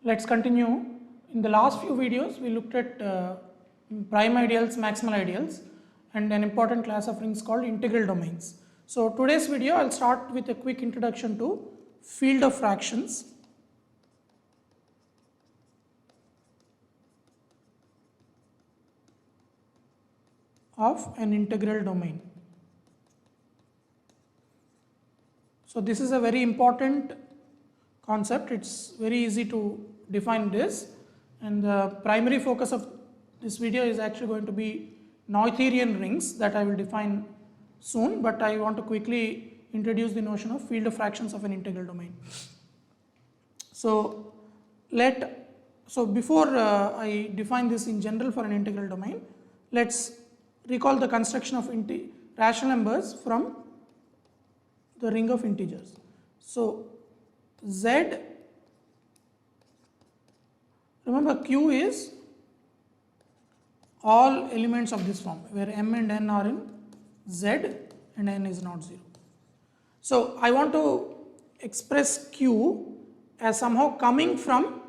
Let's continue. In the last few videos, we looked at prime ideals, maximal ideals, and an important class of rings called integral domains. So today's video, I'll start with a quick introduction to field of fractions. Of an integral domain. So this is a very important concept. It's very easy to define this, and the primary focus of this video is actually going to be Noetherian rings that I will define soon, but I want to quickly introduce the notion of field of fractions of an integral domain. So before I define this in general for an integral domain, let's recall the construction of rational numbers from the ring of integers. So Z, remember Q is all elements of this form where M and N are in Z and N is not 0. So I want to express Q as somehow coming from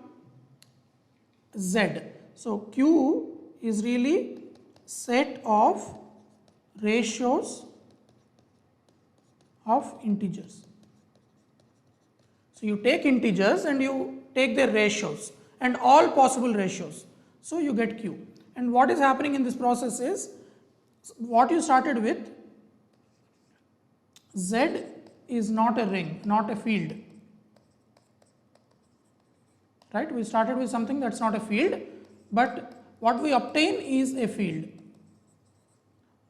Z. So Q is really set of ratios of integers. So you take integers and you take their ratios and all possible ratios. So you get Q. And what is happening in this process is, what you started with, Z is not a ring, not a field. Right? We started with something that's not a field, but what we obtain is a field.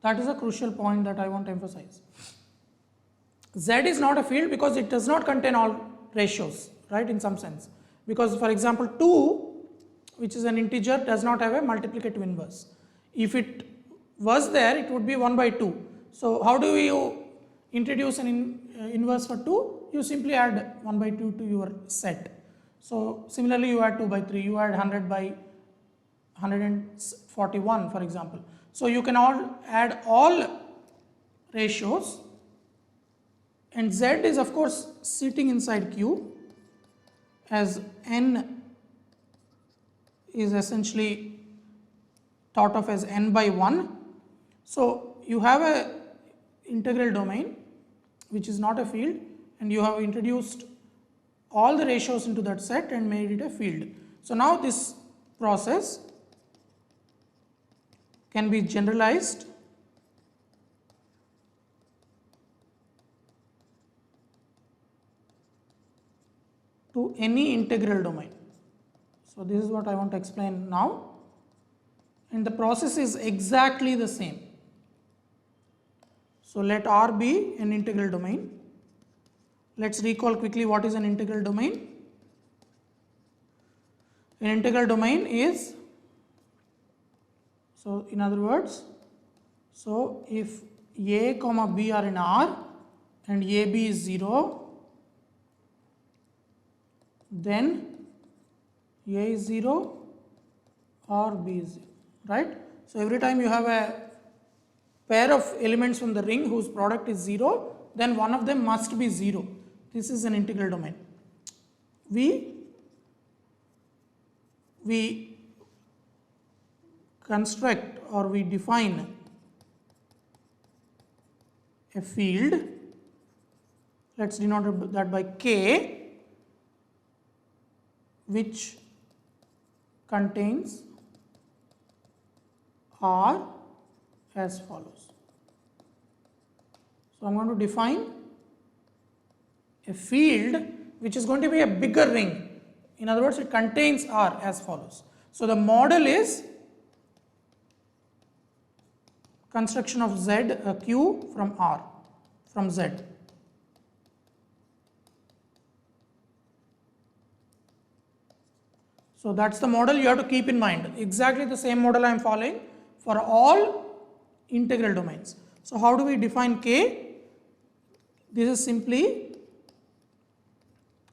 That is a crucial point that I want to emphasize. Z is not a field because it does not contain all ratios, right, in some sense. Because for example 2, which is an integer, does not have a multiplicative inverse. If it was there, it would be 1 by 2. So how do you introduce an inverse for 2? You simply add 1 by 2 to your set. So similarly you add 2 by 3, you add 100 by 141 for example. So you can add all ratios, and Z is of course sitting inside Q, as N is essentially thought of as N by 1. So you have a integral domain which is not a field, and you have introduced all the ratios into that set and made it a field. So now this process can be generalized to any integral domain. So this is what I want to explain now, and the process is exactly the same. So let R be an integral domain. Let's recall quickly what is an integral domain. An integral domain is, so in other words, so if A comma B are in R and AB is 0, then A is 0 or B is 0, right? So every time you have a pair of elements from the ring whose product is 0, then one of them must be 0. This is an integral domain. We construct or we define a field. Let's denote that by K, which contains R as follows. So I'm going to define a field which is going to be a bigger ring. In other words, it contains R as follows. So the model is construction of Z, Q from R, from Z. So that's the model you have to keep in mind. Exactly the same model I am following for all integral domains. So how do we define K? This is simply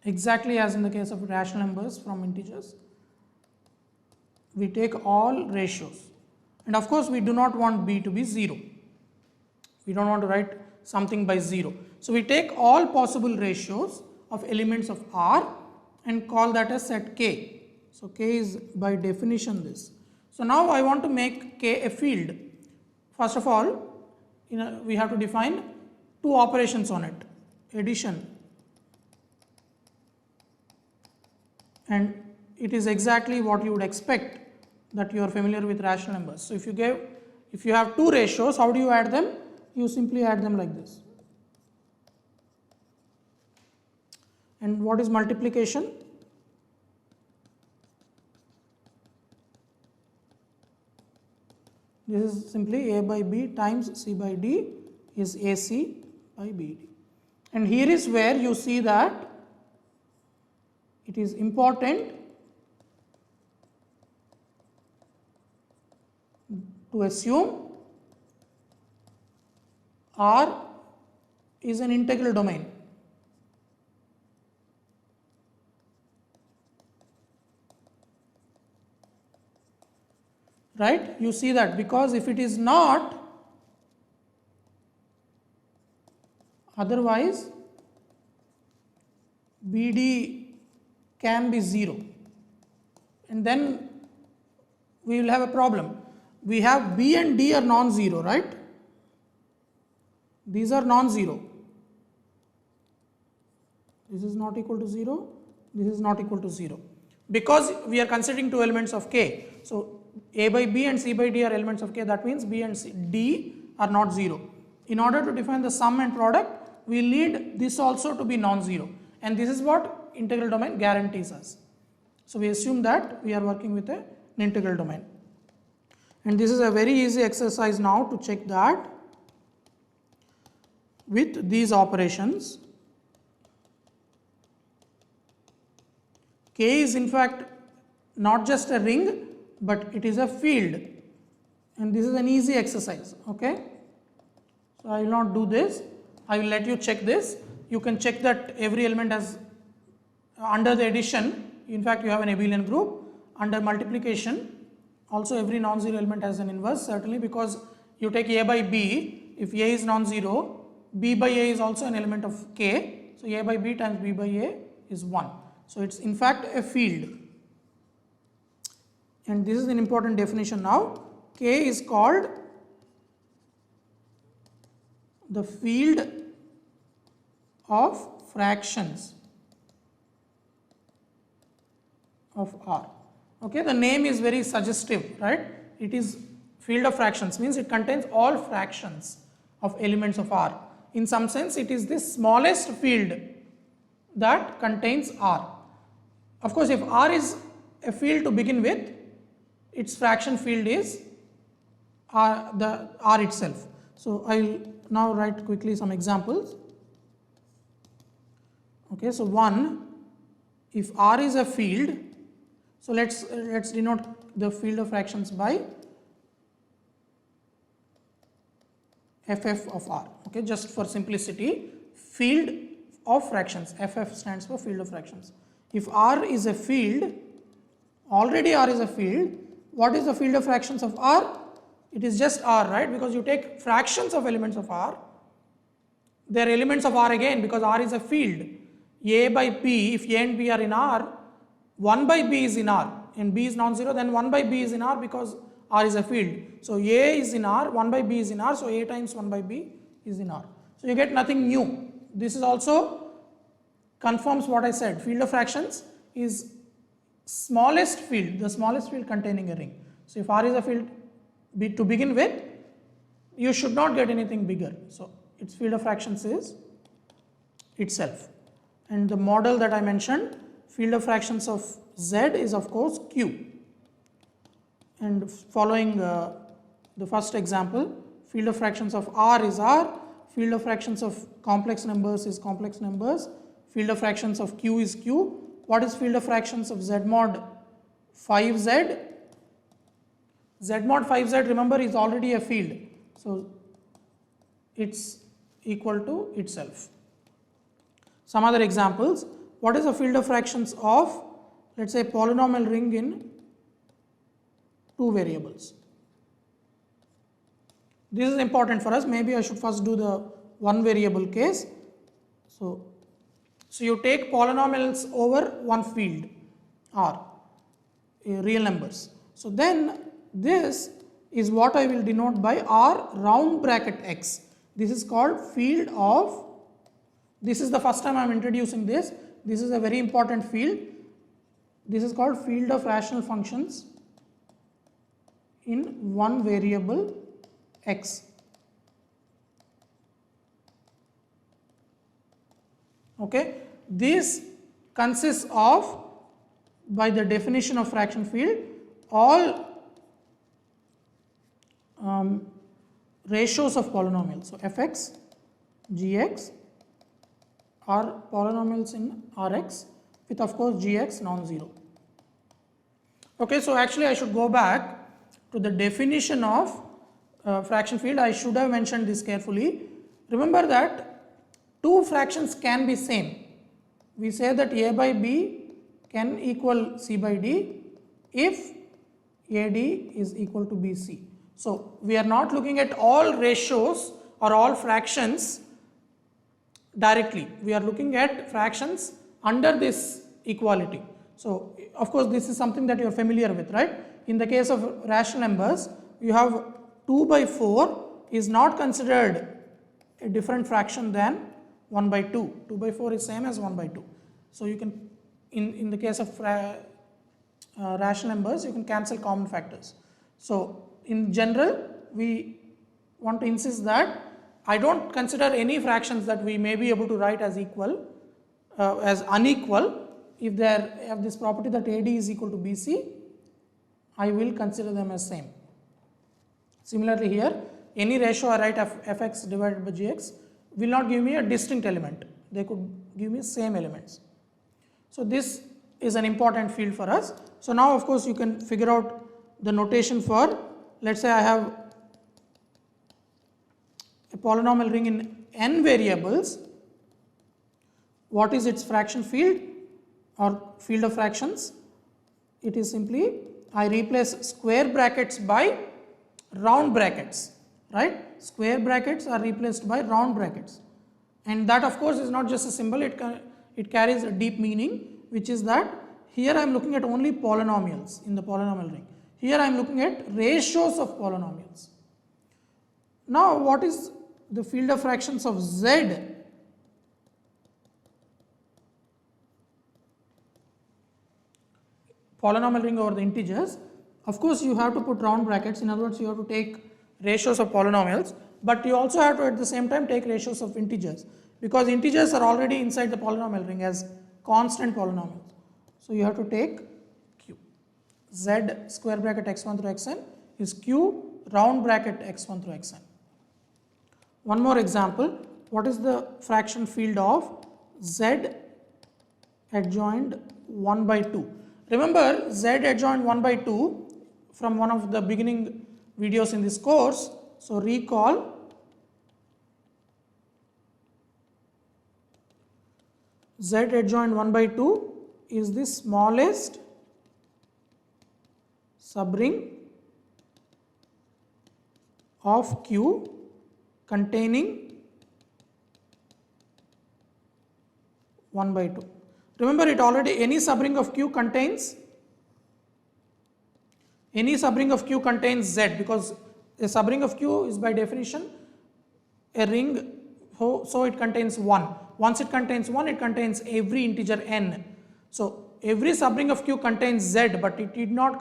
exactly as in the case of rational numbers from integers. We take all ratios, and of course we do not want B to be 0. We don't want to write something by 0. So we take all possible ratios of elements of R and call that as set K. So K is by definition this. So now I want to make K a field. First of all, we have to define two operations on it, addition, and it is exactly what you would expect that you are familiar with rational numbers. So if you have two ratios, how do you add them? You simply add them like this. And what is multiplication? This is simply A by B times C by D is AC by BD. And here is where you see that it is important to assume R is an integral domain. Right? You see that, because if it is not, otherwise BD can be 0, and then we will have a problem. We have B and D are non-zero, right? These are non-zero. This is not equal to 0, this is not equal to 0, because we are considering two elements of K. So A by B and C by D are elements of K, that means B and D are not 0. In order to define the sum and product, we need this also to be non-zero, and this is what integral domain guarantees us. So we assume that we are working with an integral domain, and this is a very easy exercise now to check that with these operations. K is in fact not just a ring, but it is a field, and this is an easy exercise. Okay, so I will not do this, I will let you check this. You can check that every element has, under the addition, in fact you have an abelian group. Under multiplication also every non-zero element has an inverse, certainly, because you take A by B, if A is non-zero, B by A is also an element of K, so A by B times B by A is 1. So it's in fact a field, and this is an important definition now. K is called the field of fractions of R. Okay, the name is very suggestive, right? It is field of fractions, means it contains all fractions of elements of R. In some sense, it is the smallest field that contains R. Of course, if R is a field to begin with, its fraction field is the R itself. So I will now write quickly some examples. Okay, so one, if R is a field, so let's denote the field of fractions by FF of R. Okay, just for simplicity, field of fractions, FF stands for field of fractions. If R is a field, already R is a field, what is the field of fractions of R? It is just R, right? Because you take fractions of elements of R, they are elements of R again, because R is a field. A by P, if A and B are in R, 1 by B is in R, and B is non-zero, then 1 by B is in R because R is a field. So A is in R, 1 by B is in R, so A times 1 by B is in R. So you get nothing new. This is also confirms what I said. Field of fractions is smallest field, the smallest field containing a ring. So if R is a field to begin with, you should not get anything bigger. So its field of fractions is itself. And the model that I mentioned, field of fractions of Z is of course Q. And following the first example, field of fractions of R is R, field of fractions of complex numbers is complex numbers, field of fractions of Q is Q. What is field of fractions of Z mod 5Z? Z mod 5Z, remember, is already a field, so it's equal to itself. Some other examples, what is the field of fractions of, let's say, polynomial ring in two variables? This is important for us. Maybe I should first do the one variable case. So you take polynomials over one field R. real numbers. So then this is what I will denote by R round bracket X. This is called field of, this is the first time I am introducing this. This is a very important field. This is called field of rational functions in one variable X. Okay, this consists of, by the definition of fraction field, all ratios of polynomials. So fx, gx are polynomials in Rx with of course gx non-zero. Okay, so actually I should go back to the definition of fraction field. I should have mentioned this carefully. Remember that two fractions can be same. We say that a by b can equal c by d if ad is equal to bc. So we are not looking at all ratios or all fractions directly. We are looking at fractions under this equality. So of course this is something that you are familiar with, right? In the case of rational numbers, you have 2 by 4 is not considered a different fraction than 1 by 2. 2 by 4 is same as 1 by 2. So you can, in the case of rational numbers, you can cancel common factors. So in general, we want to insist that I don't consider any fractions that we may be able to write as equal, as unequal. If they have this property that AD is equal to BC, I will consider them as same. Similarly here, any ratio I write of fx divided by gx will not give me a distinct element. They could give me same elements. So this is an important field for us. So now of course you can figure out the notation for, let's say I have a polynomial ring in n variables. What is its fraction field or field of fractions? It is simply, I replace square brackets by round brackets, right? Square brackets are replaced by round brackets, and that of course is not just a symbol, it carries a deep meaning, which is that here I am looking at only polynomials in the polynomial ring. Here I am looking at ratios of polynomials. Now what is the field of fractions of Z? Polynomial ring over the integers. Of course you have to put round brackets, in other words you have to take ratios of polynomials, but you also have to at the same time take ratios of integers, because integers are already inside the polynomial ring as constant polynomials. So you have to take q. Z square bracket x1 through xn is q round bracket x1 through xn. One more example, what is the fraction field of Z adjoined 1 by 2? Remember Z adjoined 1 by 2 from one of the beginning videos in this course. So recall, Z adjoined 1 by 2 is the smallest subring of Q containing 1 by 2. Remember, it already, any subring of Q contains Z, because a subring of Q is by definition a ring, so it contains 1. Once it contains 1, it contains every integer n. So every subring of Q contains Z, but it need not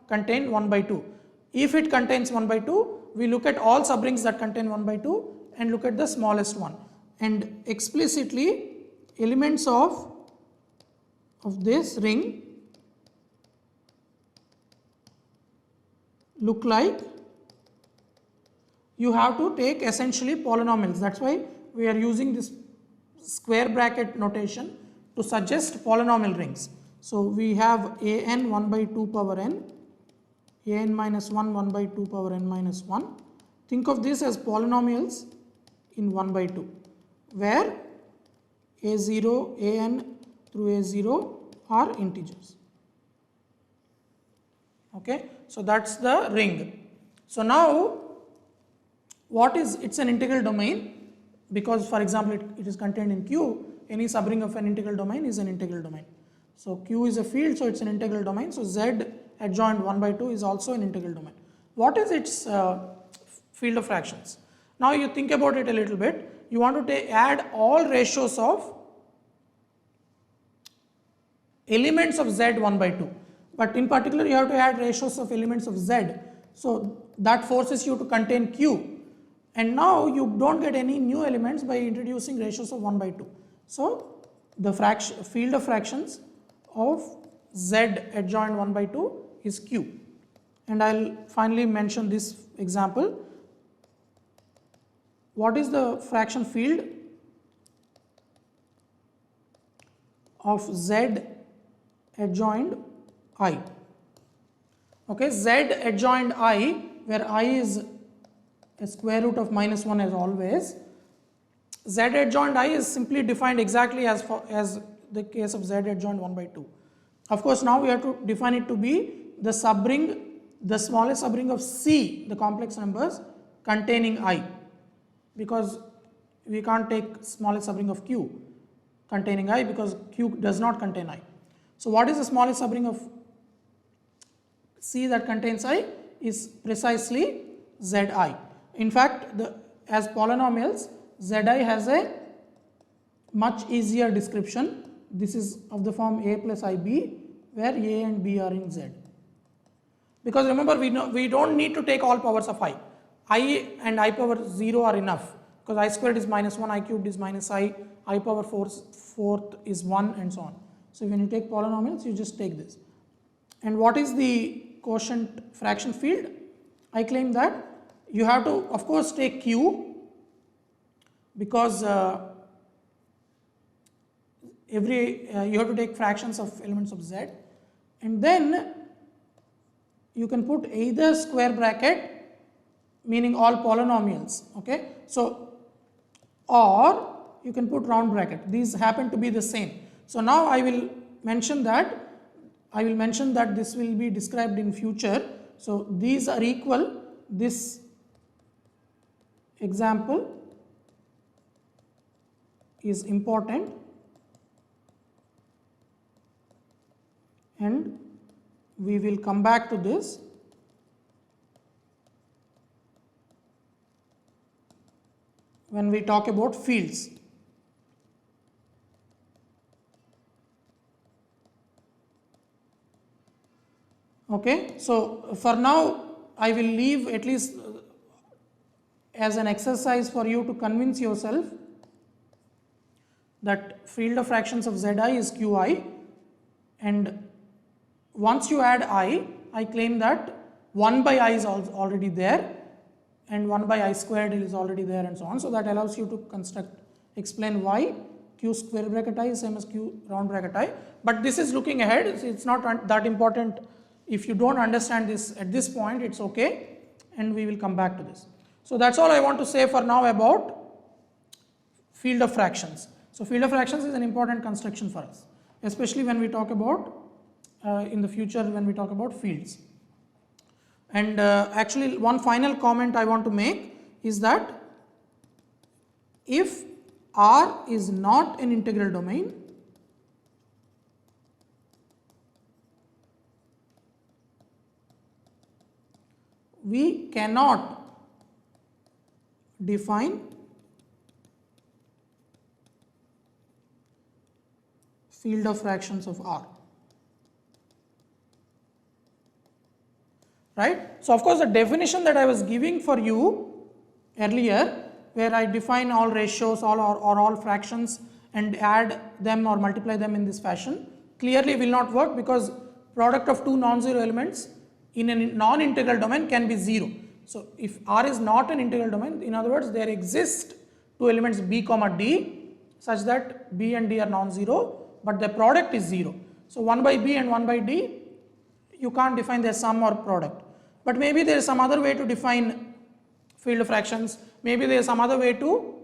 contain 1 by 2. If it contains 1 by 2, we look at all subrings that contain 1 by 2 and look at the smallest one. And explicitly, elements of this ring look like, you have to take essentially polynomials. That's why we are using this square bracket notation to suggest polynomial rings. So we have an 1 by 2 power n, an minus 1 1 by 2 power n minus 1. Think of this as polynomials in 1 by 2, where a0, an through a0 are integers. Okay, so that's the ring. So now what is, it's an integral domain, because for example it is contained in Q, any subring of an integral domain is an integral domain. So Q is a field, so it's an integral domain. So Z adjoint 1 by 2 is also an integral domain. What is its field of fractions? Now you think about it a little bit. You want to add all ratios of elements of Z 1 by 2. But in particular, you have to add ratios of elements of Z. So that forces you to contain Q. And now you don't get any new elements by introducing ratios of 1 by 2. So the field of fractions of Z adjoint 1 by 2 is Q. And I'll finally mention this example. What is the fraction field of Z adjoint I? Okay, Z adjoint I, where I is a square root of -1 as always. Z adjoint I is simply defined exactly as the case of Z adjoint 1 by 2. Of course, now we have to define it to be the subring, the smallest subring of C, the complex numbers containing I, because we can't take smallest subring of Q containing I because Q does not contain I. So what is the smallest subring of C that contains I is precisely Zi. In fact, as polynomials, Zi has a much easier description. This is of the form A plus IB, where A and B are in Z. Because remember, we don't need to take all powers of I. I and I power 0 are enough, because I squared is -1, I cubed is I power 4th is 1, and so on. So when you take polynomials, you just take this. And what is the quotient fraction field? I claim that you have to, of course, take Q, because you have to take fractions of elements of Z, and then you can put either square bracket, meaning all polynomials, okay? So, or you can put round bracket. These happen to be the same. So now I will mention that this will be described in future. So these are equal. This example is important, and we will come back to this. When we talk about fields. Okay, so for now I will leave at least as an exercise for you to convince yourself that field of fractions of Zi is Qi, and once you add I claim that 1 by I is already there, and 1 by I squared is already there, and so on. So that allows you to explain why Q square bracket I is same as Q round bracket I. But this is looking ahead. It's not that important. If you don't understand this at this point, it's okay, and we will come back to this. So that's all I want to say for now about field of fractions. So field of fractions is an important construction for us, especially when we talk about in the future when we talk about fields. And actually, one final comment I want to make is that if R is not an integral domain, we cannot define field of fractions of R. Right? So of course, the definition that I was giving for you earlier, where I define all ratios or all fractions and add them or multiply them in this fashion, clearly will not work, because product of two non-zero elements in a non-integral domain can be 0. So if R is not an integral domain, in other words, there exist two elements B comma D such that B and D are non-zero, but the product is 0. So 1 by B and 1 by D, you can't define their sum or product. But maybe there is some other way to define field of fractions. Maybe there is some other way to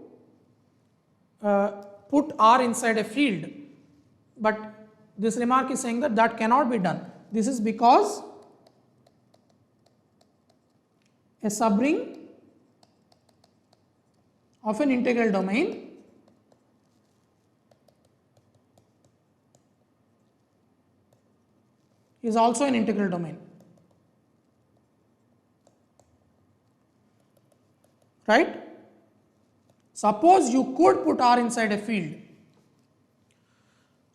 put R inside a field. But this remark is saying that that cannot be done. This is because a subring of an integral domain is also an integral domain. Right? Suppose you could put R inside a field.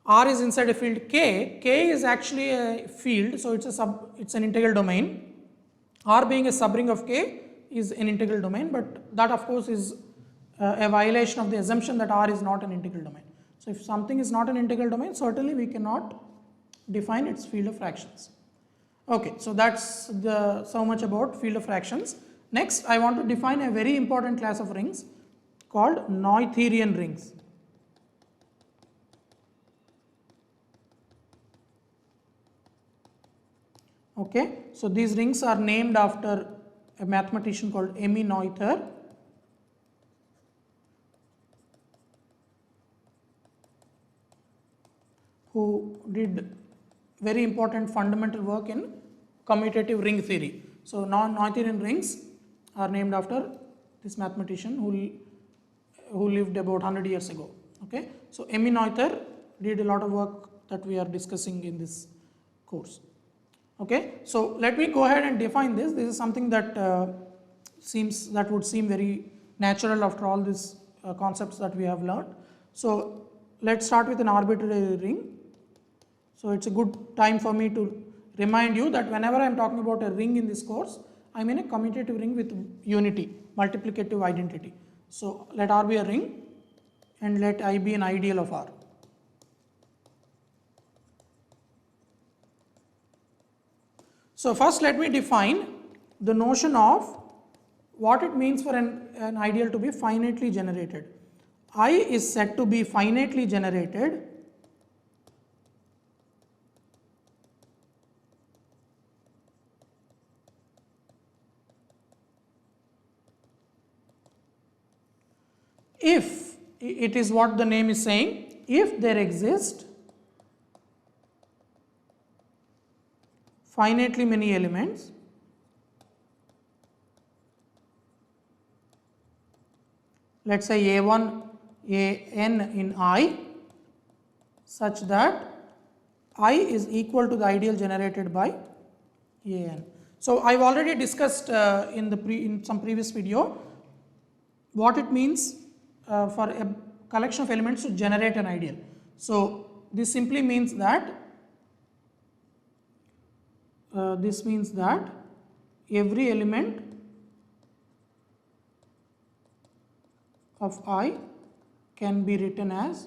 R is inside a field K. K is actually a field, so it's an integral domain. R being a subring of K is an integral domain, but that of course is a violation of the assumption that R is not an integral domain. So if something is not an integral domain, certainly we cannot define its field of fractions. Okay, so that's so much about field of fractions. Next, I want to define a very important class of rings called Noetherian rings. Okay, so these rings are named after a mathematician called Noether. Who did very important fundamental work in commutative ring theory. So Noetherian rings are named after this mathematician who lived about 100 years ago. Okay, so Noether did a lot of work that we are discussing in this course. Okay, so let me go ahead and define this. This is something that would seem very natural after all these concepts that we have learned. So let's start with an arbitrary ring. So it's a good time for me to remind you that whenever I am talking about a ring in this course, I mean a commutative ring with unity, multiplicative identity. So let R be a ring and let I be an ideal of R. So first let me define the notion of what it means for an ideal to be finitely generated. I is said to be finitely generated if it is what the name is saying, if there exist finitely many elements let's say A1, AN in I such that I is equal to the ideal generated by AN. So I've already discussed in some previous video what it means for a collection of elements to generate an ideal. So this simply means that every element of I can be written as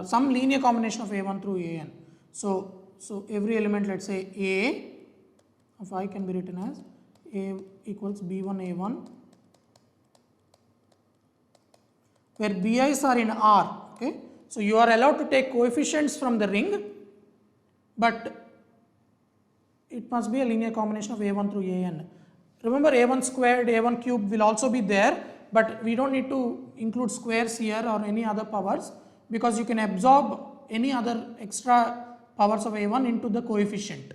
some linear combination of A1 through AN. So every element, let's say A of I can be written as A equals B1 A1, where Bi's are in R. Okay, so you are allowed to take coefficients from the ring, but it must be a linear combination of A1 through AN. Remember, A1 squared, A1 cubed will also be there, but we don't need to include squares here or any other powers, because you can absorb any other extra powers of A1 into the coefficient.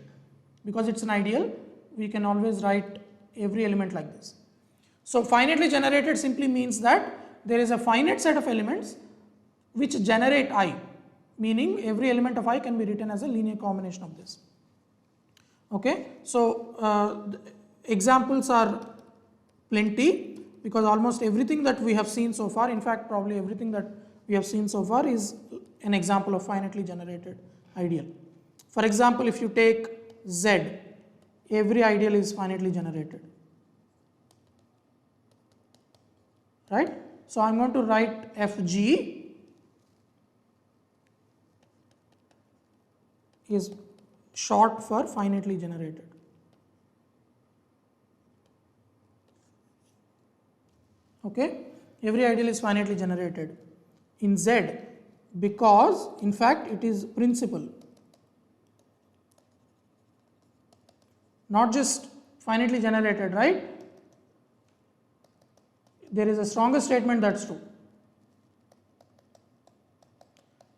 Because it's an ideal, we can always write every element like this. So finitely generated simply means that there is a finite set of elements which generate I, meaning every element of I can be written as a linear combination of this. Okay, so examples are plenty, because almost everything that we have seen so far, in fact probably everything that we have seen so far is an example of finitely generated ideal. For example, if you take Z, every ideal is finitely generated, right? So I'm going to write Fg is short for finitely generated. Okay, every ideal is finitely generated in Z, because in fact it is principal, not just finitely generated, right? There is a stronger statement that's true.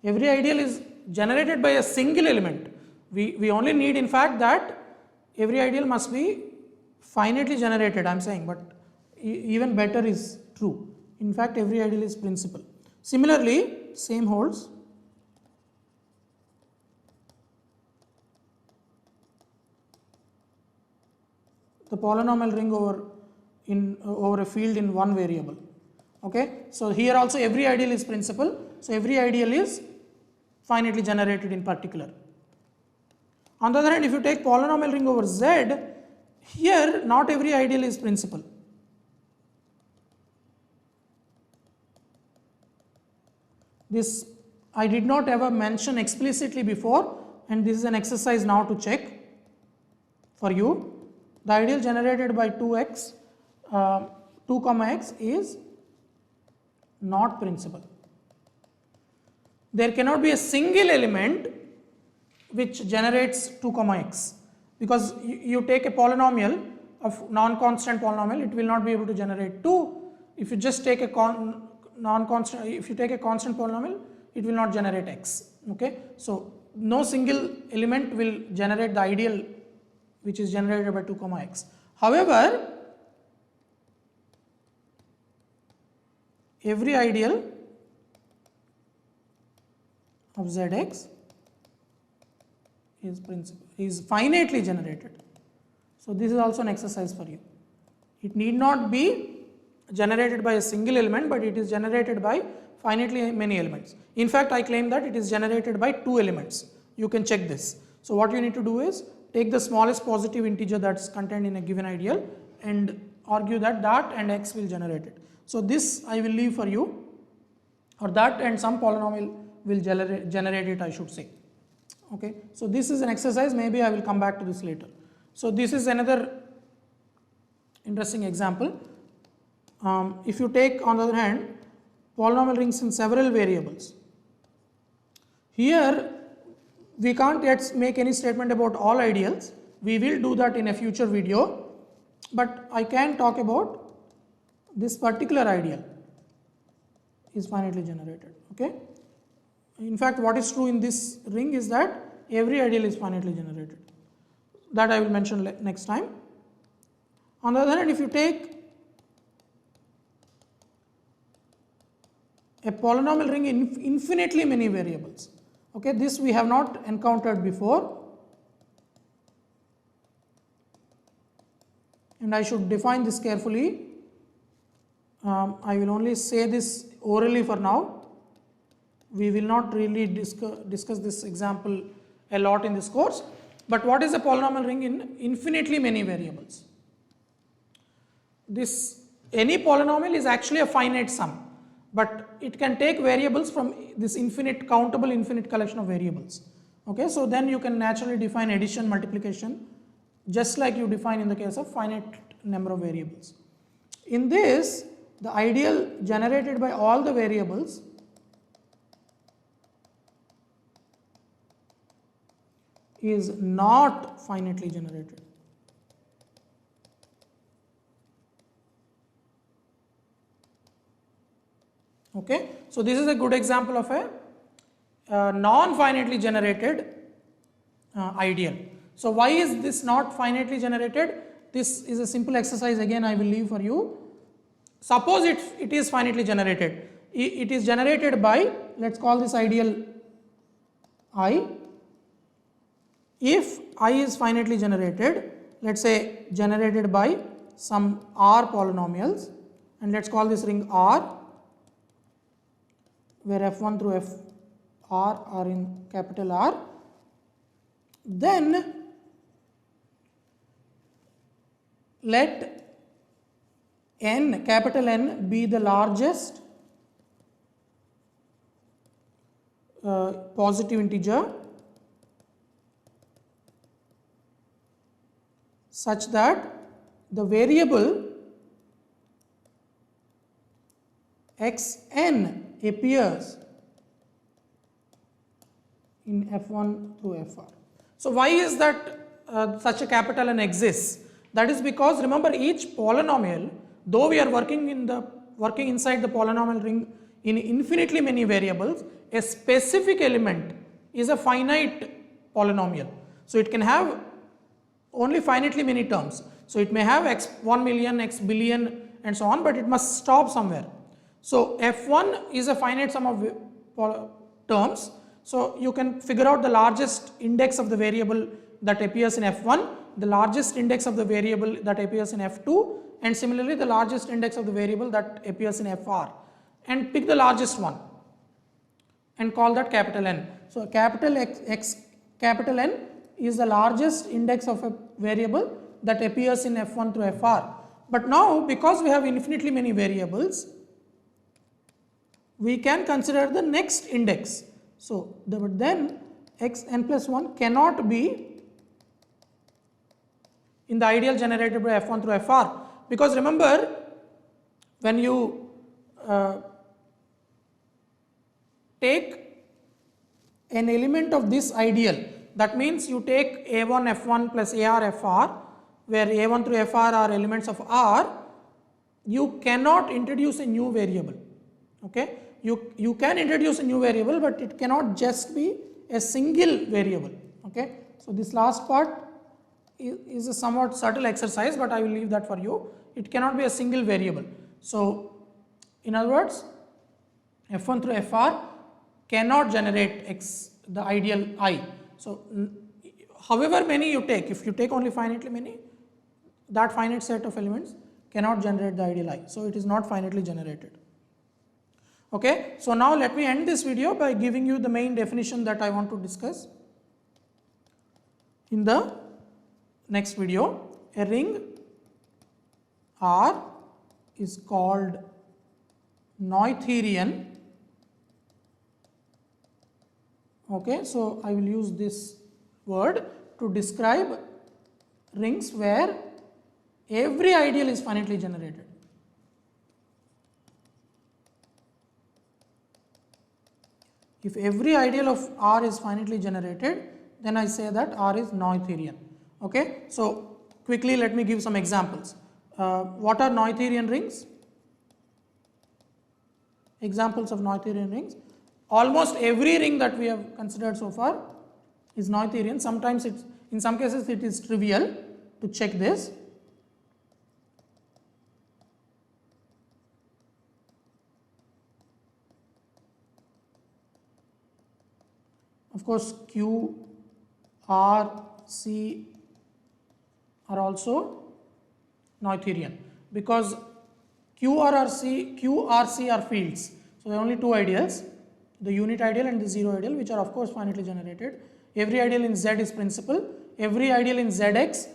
Every ideal is generated by a single element. We only need, in fact, that every ideal must be finitely generated, I'm saying, but even better is true. In fact, every ideal is principal. Similarly, same holds the polynomial ring over a field in one variable. Okay, so here also every ideal is principal, so every ideal is finitely generated in particular. On the other hand, if you take polynomial ring over Z, here not every ideal is principal. This I did not ever mention explicitly before, and this is an exercise now to check for you. The ideal generated by 2x, 2 comma x is not principal. There cannot be a single element which generates 2 comma x, because you take a polynomial of non-constant polynomial, it will not be able to generate 2. If you just take a non-constant, if you take a constant polynomial, it will not generate x. Okay, so no single element will generate the ideal which is generated by 2 comma x. However, every ideal of Zx is finitely generated. So this is also an exercise for you. It need not be generated by a single element, but it is generated by finitely many elements. In fact, I claim that it is generated by 2 elements. You can check this. So what you need to do is take the smallest positive integer that's contained in a given ideal and argue that that and x will generate it. So this I will leave for you, or that and some polynomial will generate it, I should say. Okay, so this is an exercise, maybe I will come back to this later. So this is another interesting example. If you take, on the other hand, polynomial rings in several variables, here we can't yet make any statement about all ideals. We will do that in a future video, but I can talk about this particular ideal is finitely generated. Okay, in fact, what is true in this ring is that every ideal is finitely generated. That I will mention next time. On the other hand, if you take a polynomial ring in infinitely many variables, okay, this we have not encountered before, and I should define this carefully. I will only say this orally for now. We will not really discuss this example a lot in this course. But what is a polynomial ring in infinitely many variables? Any polynomial is actually a finite sum, but it can take variables from this countable infinite collection of variables. Okay, so then you can naturally define addition, multiplication, just like you define in the case of finite number of variables. In this, the ideal generated by all the variables is not finitely generated. Okay, so this is a good example of a non-finitely generated ideal. So why is this not finitely generated? This is a simple exercise, again I will leave for you. Suppose it is finitely generated. It is generated by, let's call this ideal I. If I is finitely generated, let's say generated by some R polynomials, and let's call this ring R, where F1 through Fr are in capital R, then let n, capital N, be the largest positive integer such that the variable xn appears in F1 through Fr. So why is that such a capital N exists? That is because, remember, each polynomial, though we are working inside the polynomial ring in infinitely many variables, a specific element is a finite polynomial. So it can have only finitely many terms. So it may have x 1 million, x billion and so on, but it must stop somewhere. So F1 is a finite sum of terms. So you can figure out the largest index of the variable that appears in F1, the largest index of the variable that appears in F2, and similarly the largest index of the variable that appears in FR, and pick the largest one and call that capital N. So capital capital N is the largest index of a variable that appears in F1 through FR. But now, because we have infinitely many variables, we can consider the next index. So but then xn plus 1 cannot be in the ideal generated by F1 through FR, because remember, when you take an element of this ideal, that means you take A1 F1 plus AR FR, where A1 through FR are elements of R, you cannot introduce a new variable. Okay, you can introduce a new variable, but it cannot just be a single variable. Okay, so this last part is a somewhat subtle exercise, but I will leave that for you. It cannot be a single variable. So in other words, F1 through FR cannot generate the ideal I. So however many you take, if you take only finitely many, that finite set of elements cannot generate the ideal I. So it is not finitely generated. Okay, so now let me end this video by giving you the main definition that I want to discuss in the next video. A ring R is called Noetherian. Okay, so I will use this word to describe rings where every ideal is finitely generated. If every ideal of R is finitely generated, then I say that R is Noetherian. Okay, so quickly let me give some examples. What are Noetherian rings? Examples of Noetherian rings. Almost every ring that we have considered so far is Noetherian. Sometimes in some cases it is trivial to check this. Of course, Q, R, C are also Noetherian, because Q, R, C are fields. So there are only two ideals, the unit ideal and the zero ideal, which are of course finitely generated. Every ideal in Z is principal. Every ideal in ZX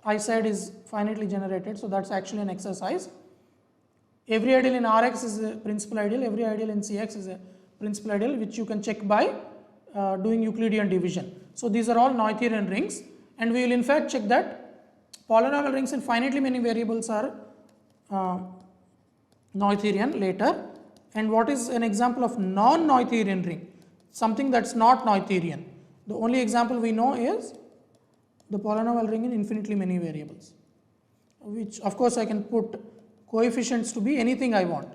I said is finitely generated, so that's actually an exercise. Every ideal in Rx is a principal ideal. Every ideal in Cx is a principal ideal, which you can check by doing Euclidean division. So these are all Noetherian rings, and we will in fact check that polynomial rings in finitely many variables are Noetherian later. And what is an example of non-Noetherian ring? Something that's not Noetherian. The only example we know is the polynomial ring in infinitely many variables, which of course I can put coefficients to be anything I want.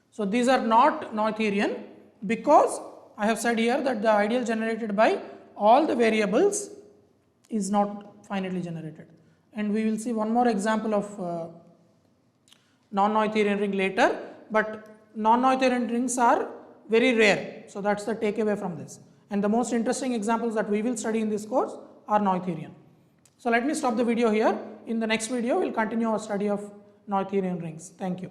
So these are not Noetherian because I have said here that the ideal generated by all the variables is not finitely generated. And we will see one more example of non-Noetherian ring later, but non-Noetherian rings are very rare. So that's the takeaway from this. And the most interesting examples that we will study in this course are Noetherian. So let me stop the video here. In the next video, we'll continue our study of Noetherian rings. Thank you.